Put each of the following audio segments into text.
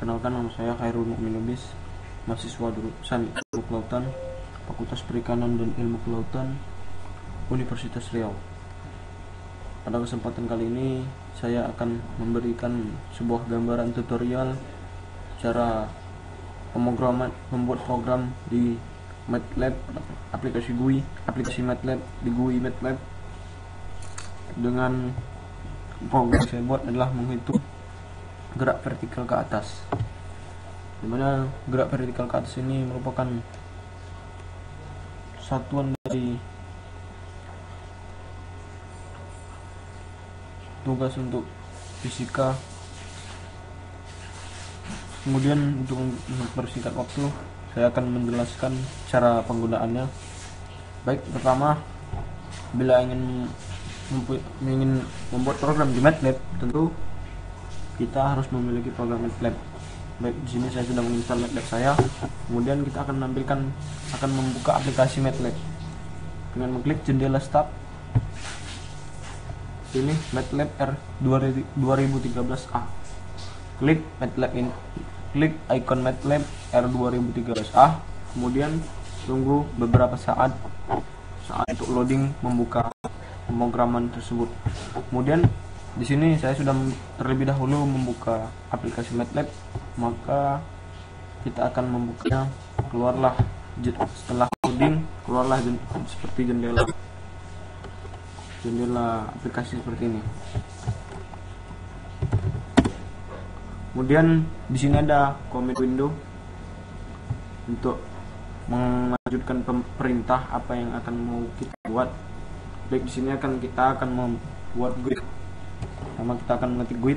Perkenalkan, nama saya Khairul Mukmin Lubis, mahasiswa jurusan Ilmu Kelautan, Fakultas Perikanan dan Ilmu Kelautan, Universitas Riau. Pada kesempatan kali ini, saya akan memberikan sebuah gambaran tutorial cara membuat program di MATLAB, aplikasi MATLAB di GUI MATLAB. Dengan program yang saya buat adalah menghitung gerak vertikal ke atas, dimana gerak vertikal ke atas ini merupakan satuan dari tugas untuk fisika. Kemudian untuk mempersingkat waktu, saya akan menjelaskan cara penggunaannya. Baik, pertama, bila ingin membuat program di MATLAB, tentu kita harus memiliki program MATLAB. Baik, di sini saya sudah menginstal MATLAB saya. Kemudian kita akan membuka aplikasi MATLAB dengan mengklik jendela Start. Ini MATLAB R2013A. Klik icon MATLAB R2013A. Kemudian tunggu beberapa saat untuk loading membuka pemrograman tersebut. Kemudian di sini saya sudah terlebih dahulu membuka aplikasi MATLAB, maka kita akan membukanya. Setelah loading, keluarlah seperti jendela aplikasi seperti ini. Kemudian di sini ada command window untuk melanjutkan perintah apa yang akan mau kita buat. Baik, di sini kita akan membuat GUID. Pertama kita akan mengetik GUID.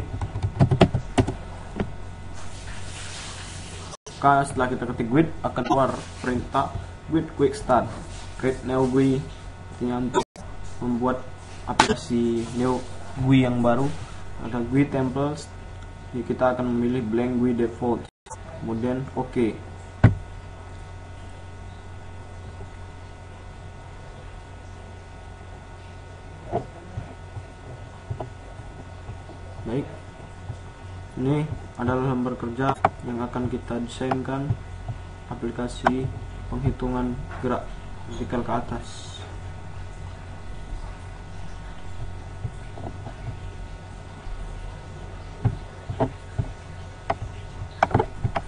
Setelah kita ketik GUID, akan keluar perintah GUID quick start, create new GUI, artinya untuk membuat aplikasi new GUI yang baru. Ada GUI templates, jadi kita akan memilih blank GUI default, kemudian OK. Baik, ini adalah lembar kerja yang akan kita desainkan aplikasi penghitungan gerak vertikal ke atas.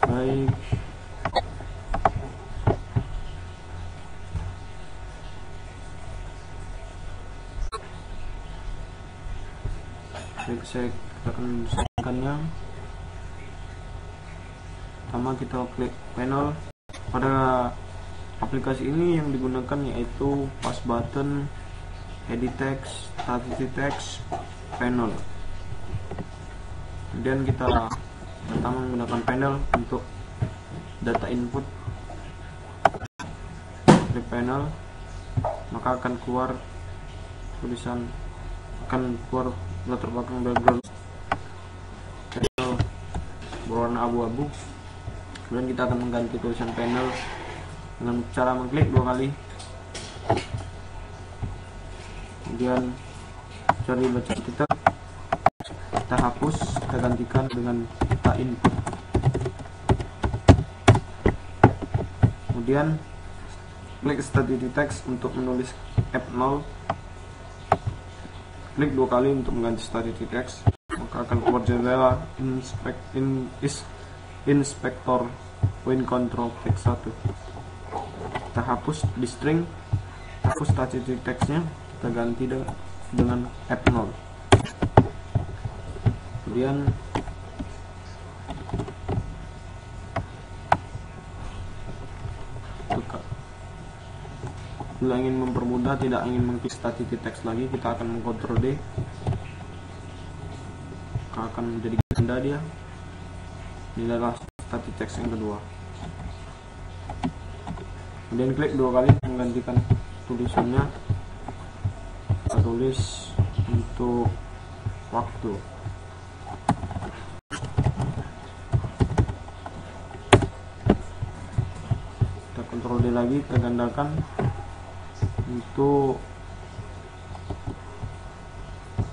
Baik, saya akan menyelesaikannya. Pertama kita klik panel. Pada aplikasi ini yang digunakan yaitu pass button, edit text, static text, panel. Kemudian kita pertama menggunakan panel untuk data input. Klik panel, maka akan keluar latar belakang background panel berwarna abu-abu. Kemudian kita akan mengganti tulisan panel dengan cara mengklik 2 kali. Kemudian cari bacaan kita hapus, kita gantikan dengan kita input. Kemudian klik static text untuk menulis F0. Klik 2 kali untuk mengganti static text, maka akan keluar jendela inspector point control text 1. Kita hapus di string, hapus static textnya, kita ganti dengan F0. Kemudian bila ingin mempermudah, tidak ingin mengklik static text lagi, kita akan mengkontrol D, maka akan menjadi ganda dia. Ini adalah static text yang kedua. Kemudian klik 2 kali menggantikan tulisannya, kita tulis untuk waktu. Kita kontrol D lagi, kita gandakan untuk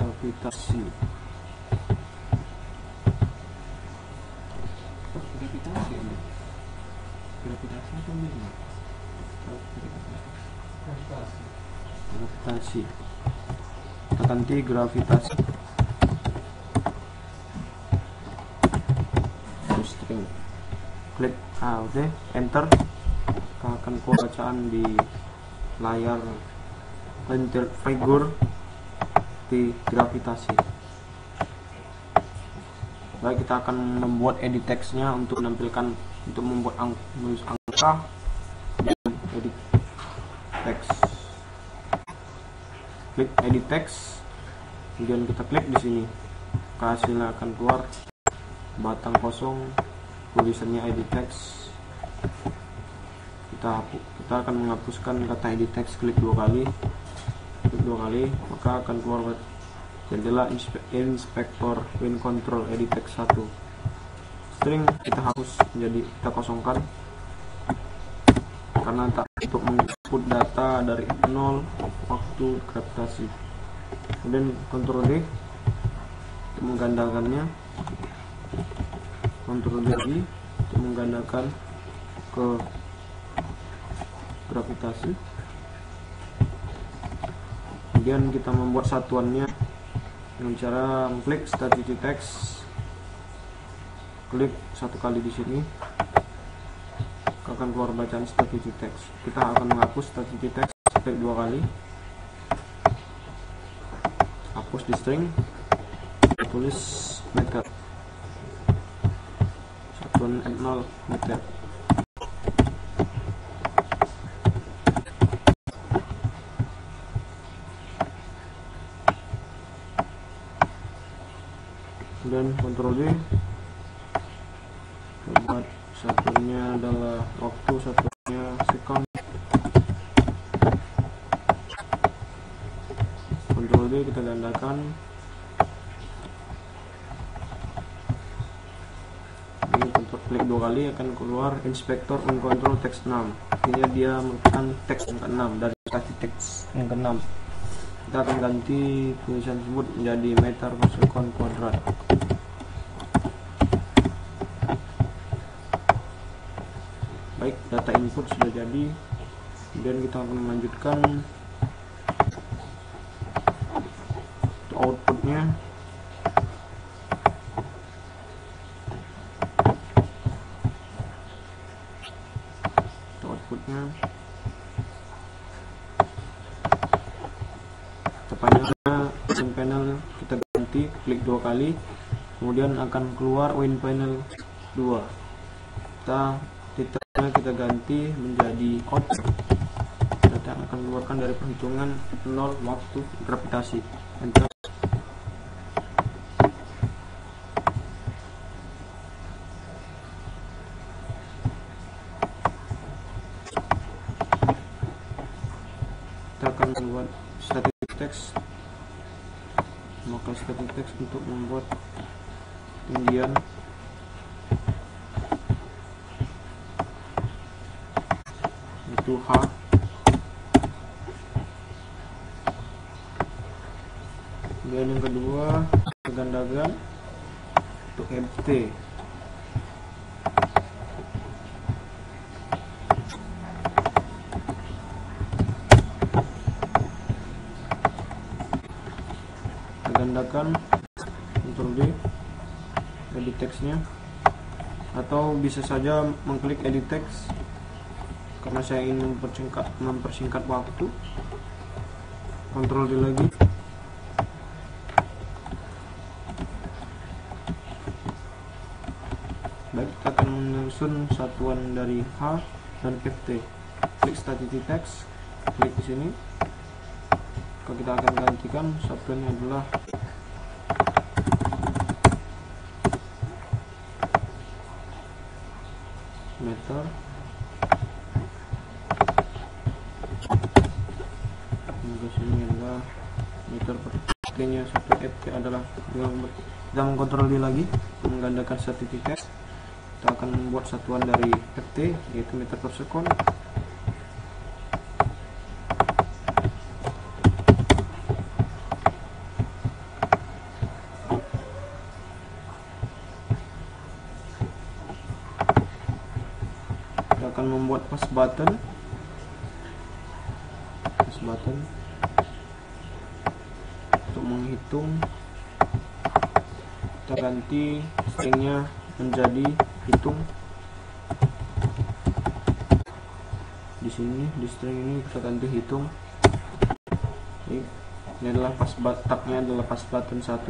gravitasi. Gravitasi. Kita ganti gravitasi. String. Klik oke, enter. Kita akan keluar bacaan di layar figur di gravitasi. Baik, kita akan membuat edit text-nya untuk menampilkan, untuk membuat menulis angka dan edit text. Klik edit text, kemudian kita klik di sini. Hasilnya akan keluar batang kosong, tulisannya edit text. Kita akan menghapuskan kata edit text, klik dua kali, maka akan keluar jendela inspektor win control edit text 1. String kita hapus, menjadi kita kosongkan karena tak untuk menginput data dari 0 waktu gravitasi. Kemudian Ctrl D untuk menggandakannya, Ctrl D lagi untuk menggandakan ke gravitasi. Kemudian kita membuat satuannya dengan cara mengklik static text, klik satu kali di sini, akan keluar bacaan static text. Kita akan menghapus static text, klik dua kali, hapus di string, tulis method, satuan F0 method. Dan Ctrl D, buat satunya adalah waktu, satunya second. Ctrl D kita gandakan, ini klik dua kali akan keluar inspektor control text 6. Artinya dia merupakan teks yang ke-6 dari static text yang ke-6. Kita akan ganti tulisan tersebut menjadi meter per second kuadrat. Baik, data input sudah jadi. Kemudian kita akan melanjutkan outputnya. Win panel kita ganti, klik dua kali, kemudian akan keluar win panel 2. Kita ganti menjadi output. Data yang akan keluarkan dari perhitungan 0 waktu gravitasi. Enter. Kita akan membuat static text, maka static text untuk membuat ketinggian itu H. Kemudian yang kedua gandakan untuk MT. Gandakan, Ctrl D, edit textnya, atau bisa saja mengklik edit text karena saya ingin mempersingkat waktu. Ctrl D lagi, baik, kita akan menyusun satuan dari H dan FT. Klik static text, klik di sini. Kalau kita akan gantikan satuannya adalah meter. Ke sini adalah meter per nya. Satu FT adalah kita mengkontrol D lagi, menggandakan sertifikat. Kita akan membuat satuan dari FT yaitu meter per second. Kita akan akan membuat pass button untuk menghitung. Kita ganti stringnya menjadi hitung. Di sini di string ini kita ganti hitung. Ini adalah tabnya adalah pass button 1.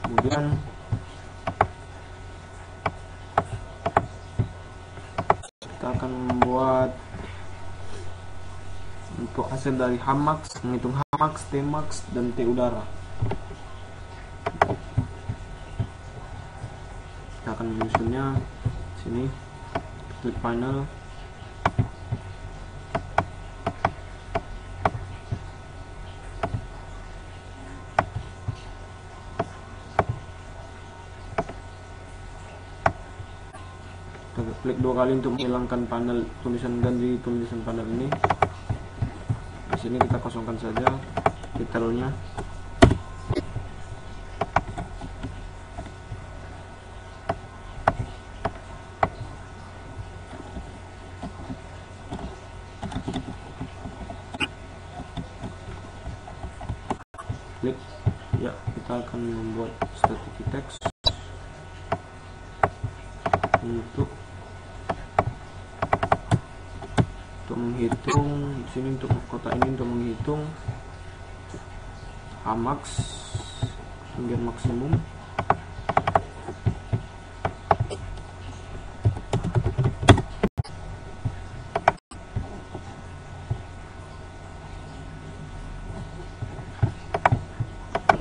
Kemudian kita akan membuat untuk hasil dari Hmax, menghitung Hmax, Tmax, dan T udara. Kita akan menyusunnya sini, klik panel, kita klik 2 kali untuk menghilangkan panel tulisan, ganti tulisan panel ini. Di sini kita kosongkan saja detailnya. Klik ya, kita akan membuat static text untuk menghitung. Di sini untuk kotak ini untuk menghitung Hmax hingga maksimum.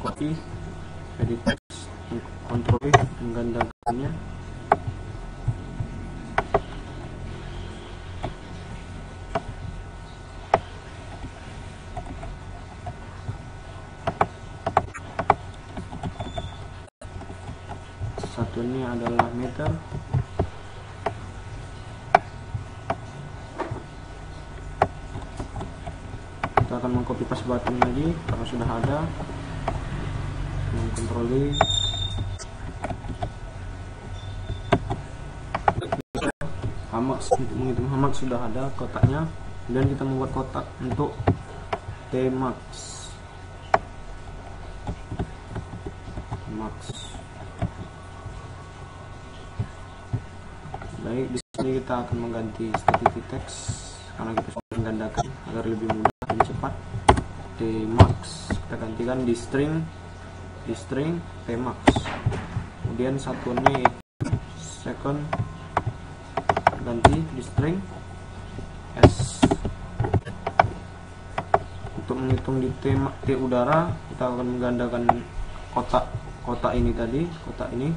Copy, edit text, Ctrl V, menggandakannya. Satu ini adalah meter. Kita akan mengcopy paste button lagi karena sudah ada. Ctrl D. Hmax, untuk menghitung Hmax sudah ada kotaknya. Kemudian kita membuat kotak untuk Tmax. Baik, di sini kita akan mengganti static text karena kita sudah menggandakan agar lebih mudah dan cepat. Tmax kita gantikan di string Tmax. Kemudian satuannya second ganti di string s. Untuk menghitung di T udara, kita akan menggandakan kotak ini tadi, kotak ini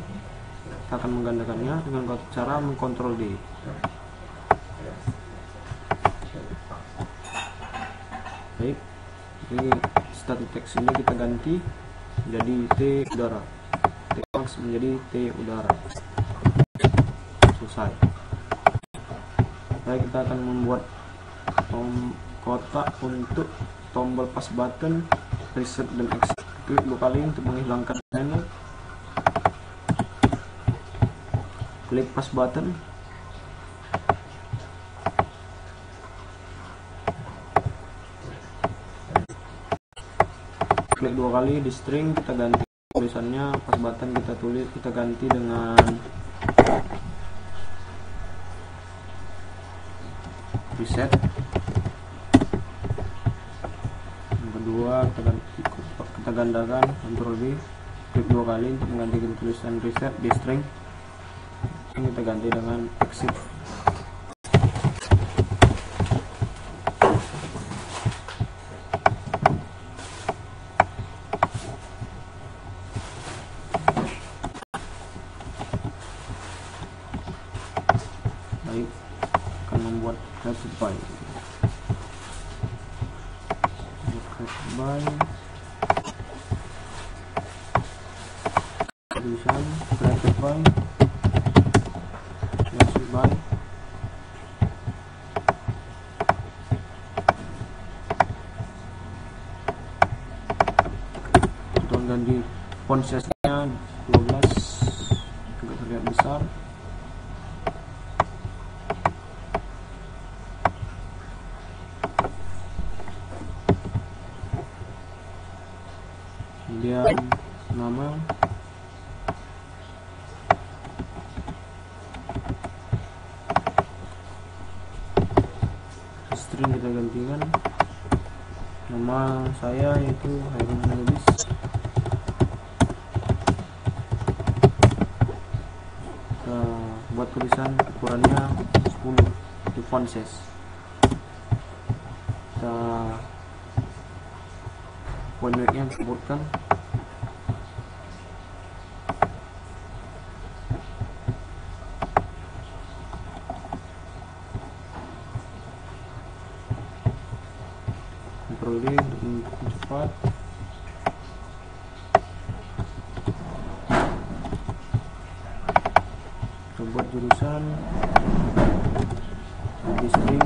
kita akan menggandakannya dengan cara mengkontrol D. Baik, jadi static text ini kita ganti menjadi T udara, Tmax menjadi T udara. Selesai. Baik, kita akan membuat kotak untuk tombol paste button, reset dan exit. Klik 2 kali untuk menghilangkan menu. Klik paste button. Klik 2 kali di string, kita ganti tulisannya, paste button kita ganti dengan reset. Yang kedua kita gandakan, Ctrl D, klik 2 kali untuk menggantikan tulisan reset di string. Ini kita ganti dengan exit. Baik, akan membuat classify. Tulisan classify. Ganti font size-nya 12 agak terlihat besar. start. Kemudian nama, string kita gantikan nama saya yaitu Hairul Lubis. Kita buat tulisan ukurannya 10 di font size. Kita font weight-nya sebutkan Ctrl D untuk cepat. Kita buat jurusan di string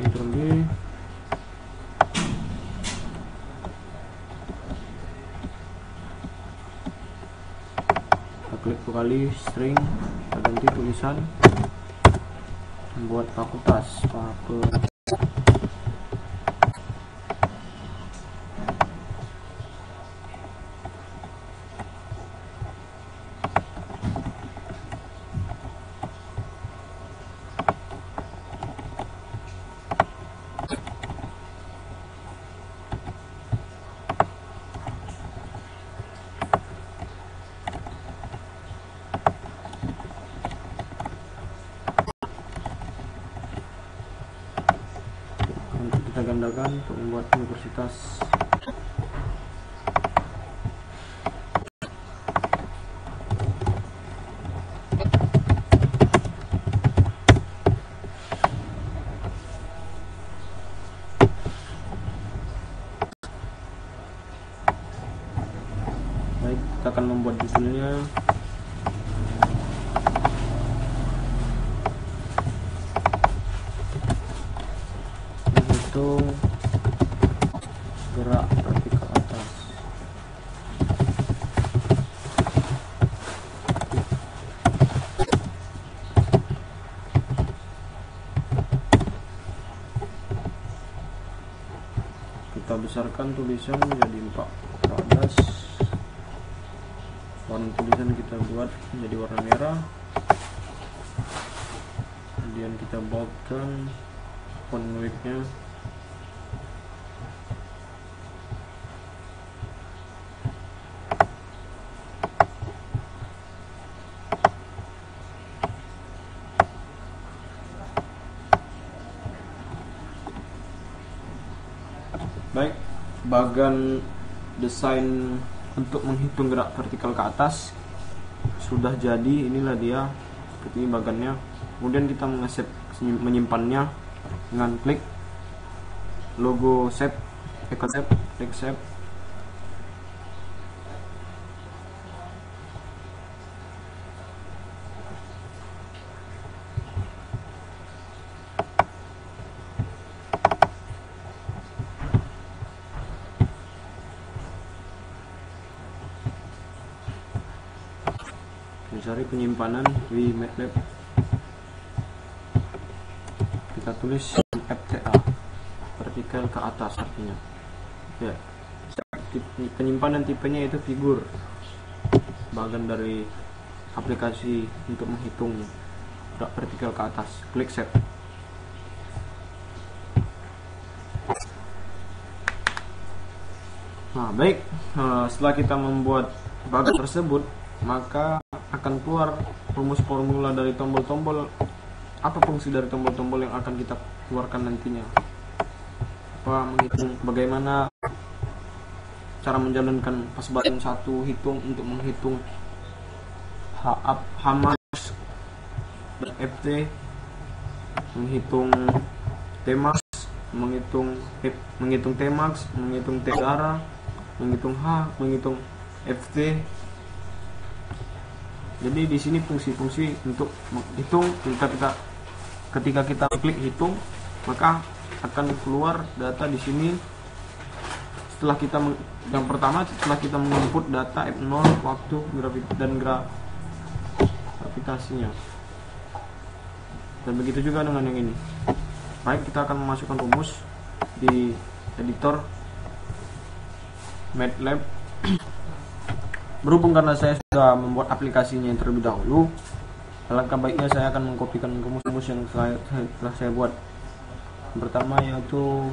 Ctrl D. Klik dua kali string, kita ganti tulisan, membuat fakultas kita gandakan untuk membuat universitas. Baik, kita akan membuat judulnya. Gerak vertikal atas. Kita besarkan tulisan menjadi 14. Warna tulisan kita buat menjadi warna merah. Kemudian kita boldkan font weight-nya. Baik, bagian desain untuk menghitung gerak vertikal ke atas sudah jadi. Inilah dia, seperti ini bagannya. Kemudian kita menyimpannya dengan klik logo save, klik save. Cari penyimpanan di MATLAB, kita tulis FTA, vertikal ke atas artinya. Ya, penyimpanan tipenya itu figur, bagian dari aplikasi untuk menghitung gerak vertikal ke atas. Klik save. Nah, baik, setelah kita membuat bagian tersebut, maka akan keluar rumus formula dari tombol-tombol. Apa fungsi dari tombol-tombol yang akan kita keluarkan nantinya? Menghitung bagaimana cara menjalankan pas button 1 hitung untuk menghitung Hmax dan FT, menghitung Tmax, menghitung Tmax, menghitung T darah, menghitung H, menghitung FT. Jadi di sini fungsi-fungsi untuk menghitung, ketika kita klik hitung, maka akan keluar data di sini. Setelah kita yang pertama, setelah kita menginput data F0, waktu, dan gravitasinya. Dan begitu juga dengan yang ini. Baik, kita akan memasukkan rumus di editor MATLAB. Berhubung karena saya sudah membuat aplikasinya yang terlebih dahulu, alangkah baiknya saya akan mengkopikan rumus-rumus yang telah saya buat. Yang pertama yaitu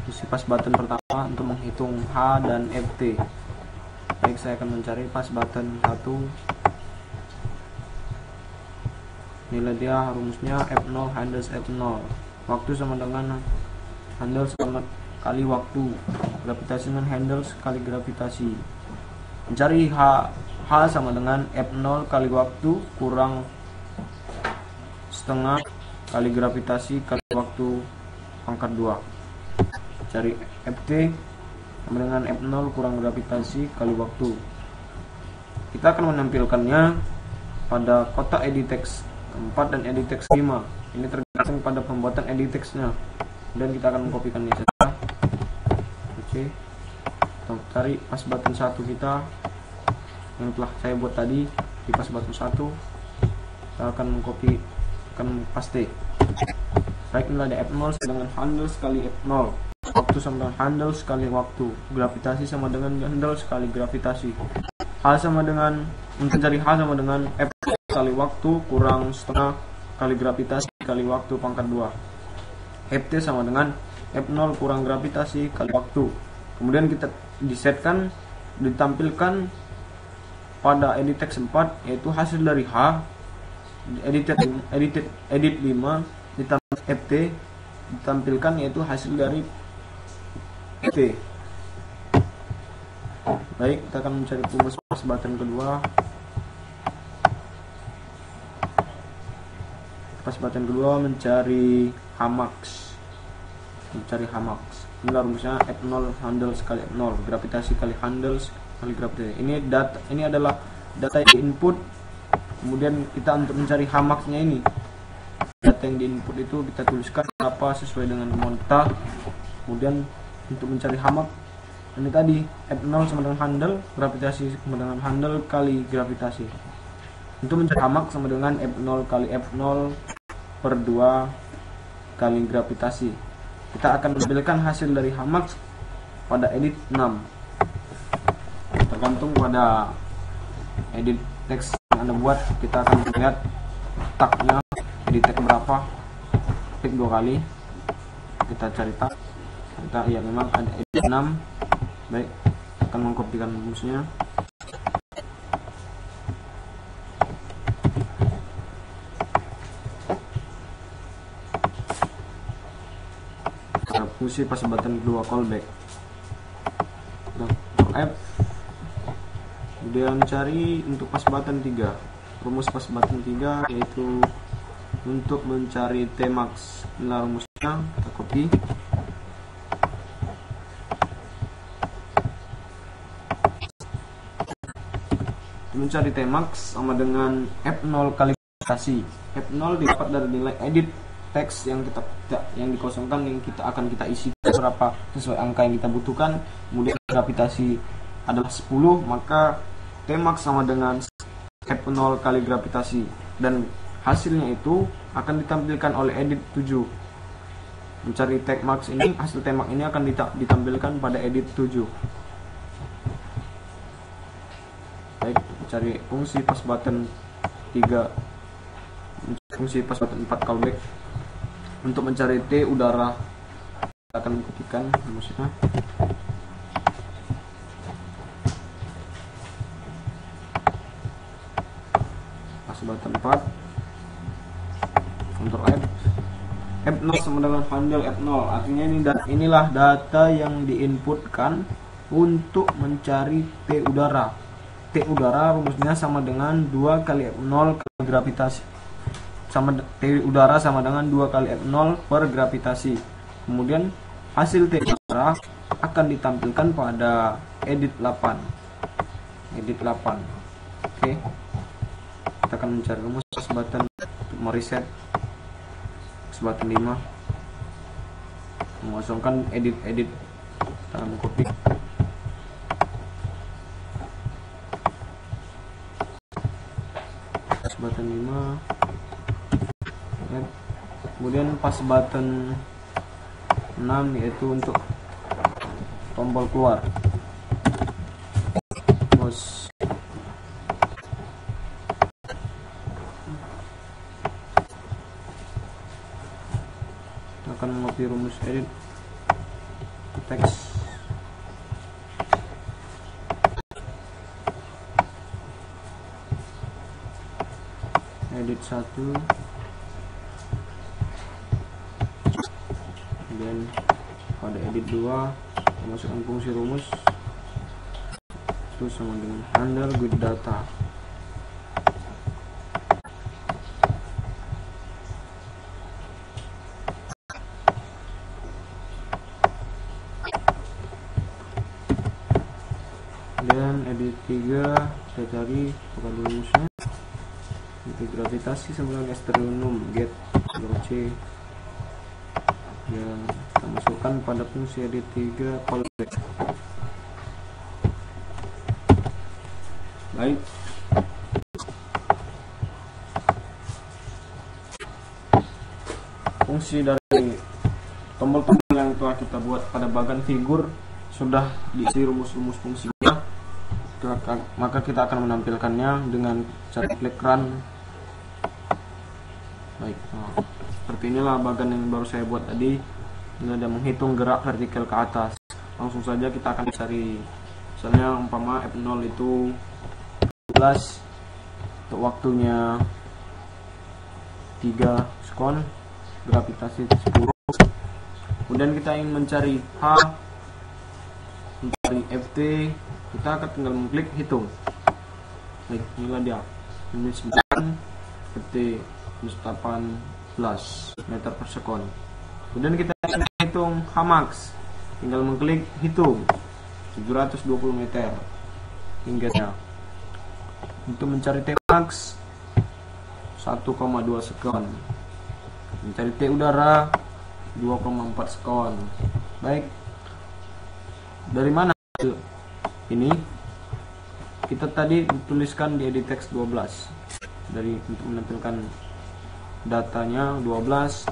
isi pas button pertama untuk menghitung H dan FT. Baik, saya akan mencari pas button 1. Nilai dia rumusnya F0 handles F0. Waktu sama dengan handles kali waktu. Gravitasi dengan handles kali gravitasi. Mencari H sama dengan F0 kali waktu kurang setengah kali gravitasi kali waktu pangkat 2. Cari FT sama dengan F0 kurang gravitasi kali waktu. Kita akan menampilkannya pada kotak edit text 4 dan edit text 5. Ini tergantung pada pembuatan edit textnya. Dan kita akan mengkopikannya saja. Oke. Kita cari pas button 1 kita yang telah saya buat tadi di pas button 1. Kita akan mengcopy, akan paste. Baik, inilah ada F0 dengan handles kali F0. Waktu sama dengan handles kali waktu. Gravitasi sama dengan handles kali gravitasi. H sama dengan, untuk cari H sama dengan F kali waktu kurang setengah kali gravitasi kali waktu pangkat 2. FT sama dengan F0 kurang gravitasi kali waktu. Kemudian kita disetkan, ditampilkan pada edit text 4, yaitu hasil dari H edit 5 ditambah FT ditampilkan, yaitu hasil dari FT. Baik, kita akan mencari rumus pas button kedua. Pas button kedua mencari Hmax. Inilah rumusnya F0 handles kali F0, gravitasi kali handles kali gravitasi. Ini adalah data yang input. Kemudian kita untuk mencari Hmax-nya ini, data yang di input itu kita tuliskan apa sesuai dengan kemauan kita. Kemudian untuk mencari Hmax ini tadi F0 sama dengan handle, gravitasi sama dengan handle kali gravitasi. Untuk mencari Hmax sama dengan F0 kali F0 per 2 kali gravitasi. Kita akan menampilkan hasil dari Hmax pada edit 6. Tergantung pada edit text yang Anda buat, kita akan melihat tagnya edit text berapa. Klik 2 kali, kita cari tag. Ya memang ada edit 6. Baik, akan mengkopikan rumusnya. Fungsi pas button kedua callback. F. Kemudian cari untuk pas button 3. Rumus pas button 3 yaitu untuk mencari Tmax. Inilah rumusnya, kita copy. Mencari Tmax sama dengan F0 kali gravitasi. F0 didapat dari nilai edit teks yang dikosongkan, yang akan kita isi berapa sesuai angka yang kita butuhkan. Kemudian gravitasi adalah 10, maka Tmax sama dengan F0 kali gravitasi, dan hasilnya itu akan ditampilkan oleh edit 7. Mencari Tmax ini, hasil Tmax ini akan ditampilkan pada edit 7. Baik, mencari fungsi pas button 3, fungsi pas button 4 callback. Untuk mencari T udara, kita akan mengkopikan rumusnya. Pas button 4, Ctrl F. F0 sama dengan handle F0, artinya inilah data yang diinputkan untuk mencari T udara. T udara rumusnya sama dengan 2 kali F0 kali gravitasi. T udara sama dengan 2 kali F0 per gravitasi. Kemudian hasil T udara akan ditampilkan pada edit 8. Oke. kita akan mencari rumus X button untuk mereset X button 5, mengosongkan edit kita mengcopy X button 5, ya. Kemudian pas button 6 yaitu untuk tombol keluar, terus akan mengcopy rumus edit teks edit 1, kemudian pada edit 2 masukkan fungsi rumus itu sama dengan handle with data. Kemudian edit 3 kita cari bukan rumusnya, itu gravitasi sama dengan sternum get C, yang kita masukkan pada fungsi edit 3 callback. Baik, fungsi dari tombol-tombol yang telah kita buat pada bagian figur sudah diisi rumus-rumus fungsinya, maka kita akan menampilkannya dengan cara klik run. Baik, seperti inilah bagian yang baru saya buat tadi. Ini ada menghitung gerak vertikal ke atas. Langsung saja kita akan cari, misalnya umpama F0 itu 12 untuk waktunya 3 sekon, gravitasi 10. Kemudian kita ingin mencari H, mencari FT, kita akan tinggal mengklik hitung. Baik, inilah dia, ini 9, FT 18 meter per sekon. Kemudian kita ingin hitung Hmax, tinggal mengklik hitung 720 meter hingga ya. Untuk mencari Tmax 1,2 sekon, mencari T udara 2,4 sekon. Baik, dari mana ini? Kita tadi tuliskan di edit text 12 dari untuk menampilkan datanya 12,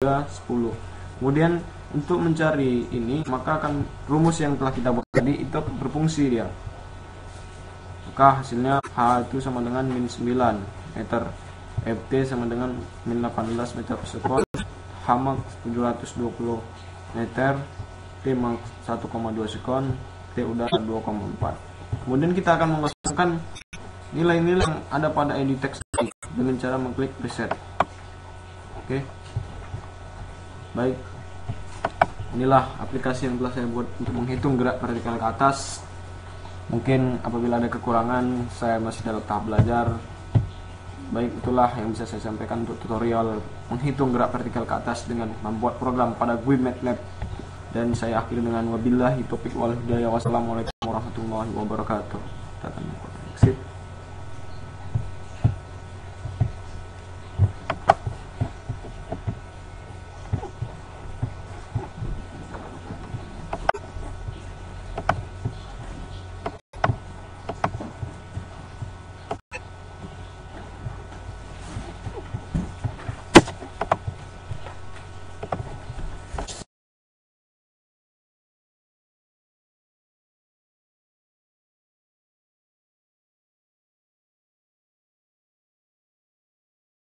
3, 10. Kemudian untuk mencari ini, maka akan rumus yang telah kita buat tadi itu berfungsi dia. Maka hasilnya H itu sama dengan min 9 meter, FT sama dengan min 18 meter per sekon, Hmax 720 meter, Tmax 1,2 sekon, T udara 2,4. Kemudian kita akan memasukkan nilai-nilai yang ada pada edit text dengan cara mengklik preset. Oke. Baik. Inilah aplikasi yang telah saya buat untuk menghitung gerak vertikal ke atas. Mungkin apabila ada kekurangan, saya masih dalam tahap belajar. Baik, itulah yang bisa saya sampaikan untuk tutorial menghitung gerak vertikal ke atas dengan membuat program pada GUI MATLAB. Dan saya akhiri dengan wabillahi taufiq wal hidayah. Wassalamualaikum warahmatullahi wabarakatuh. Kita akan exit.